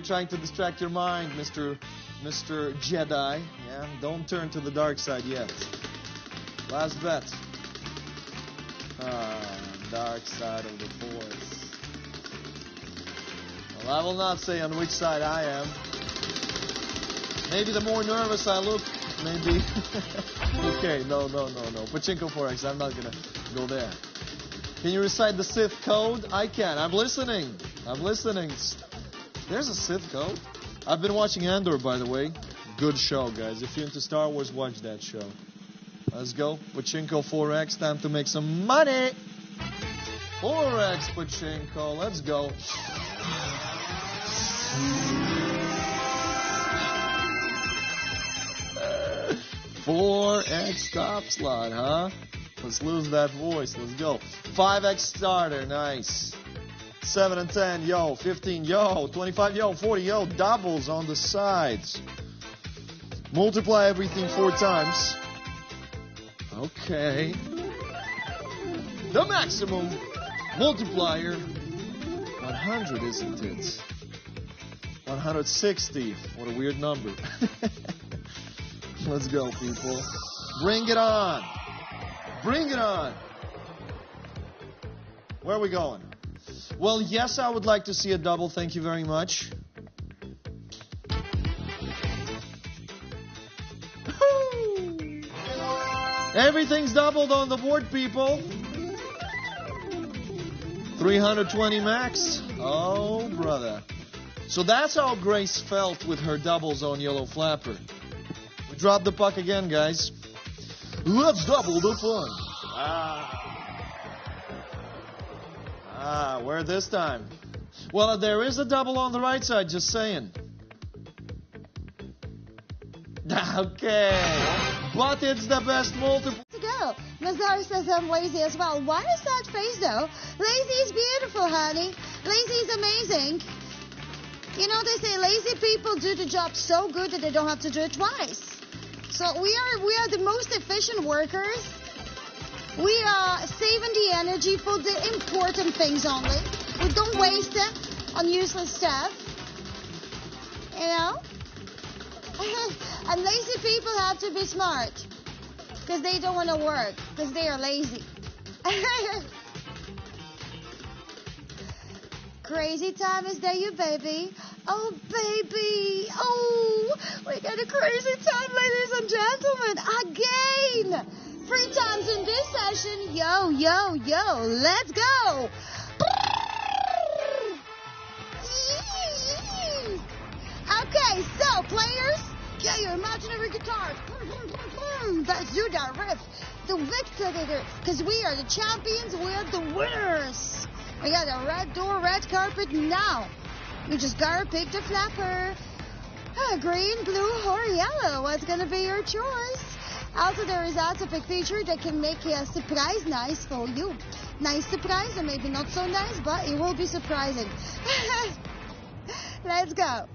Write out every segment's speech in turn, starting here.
trying to distract your mind, Mr. Jedi. Yeah, don't turn to the dark side yet. Last bet. Dark side of the Force. Well, I will not say on which side I am. Maybe the more nervous I look, maybe. Okay, no. Pachinko 4X, I'm not gonna go there. Can you recite the Sith code? I can. I'm listening. There's a Sith code? I've been watching Andor, by the way. Good show, guys. If you're into Star Wars, watch that show. Let's go. Pachinko 4X. Time to make some money. 4X Pachinko. Let's go. 4X top slot, huh? Let's lose that voice. Let's go. 5X starter. Nice. 7 and 10. Yo. 15. Yo. 25. Yo. 40. Yo. Doubles on the sides. Multiply everything 4 times. Okay. The maximum multiplier. 100, isn't it? 160. What a weird number. Let's go, people. Bring it on. Bring it on. Where are we going? Well, yes, I would like to see a double. Thank you very much. Everything's doubled on the board, people. 320 max. Oh, brother. So that's how Grace felt with her doubles on Yellow Flapper. We dropped the puck again, guys. Let's double the fun. Where this time? Well, there is a double on the right side, just saying. Okay. But it's the best multiple. To go. Nazar says I'm lazy as well. Why is that face, though? Lazy is beautiful, honey. Lazy is amazing. You know, they say lazy people do the job so good that they don't have to do it twice. So we are the most efficient workers. We are saving the energy for the important things only. We don't waste it on useless stuff. You know? And lazy people have to be smart. Because they don't want to work. Because they are lazy. Crazy time is there, you baby. Oh, baby. Oh, we got a crazy time, ladies and gentlemen. Again. 3 times in this session. Yo. Let's go. Okay, so players, get your imaginary guitars. Let's do that riff. The victor, because we are the champions. We are the winners. We got a red door, red carpet now. You just gotta pick the flapper. Green, blue, or yellow. What's gonna be your choice? Also, there is also a feature that can make a surprise nice for you. Nice surprise, or maybe not so nice, but it will be surprising. Let's go.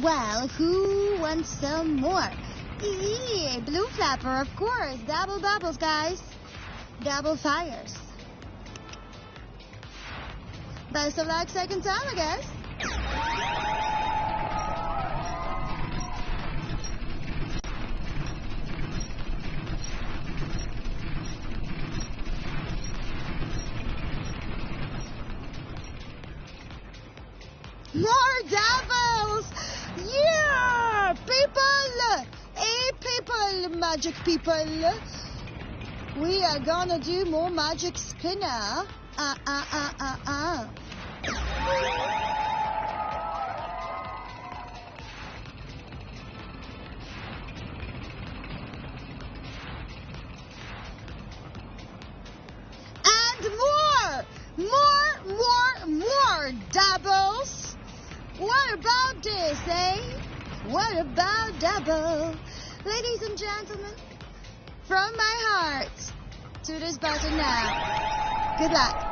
Well, who wants some more? Blue flapper, of course. Double doubles, guys. Double fires. Best of luck second time, I guess. More doubles! Yeah! People! Hey, people, magic people. We are gonna do more magic spinner. And more doubles. What about this, eh? What about double? Ladies and gentlemen, from my heart to this button now. Good luck.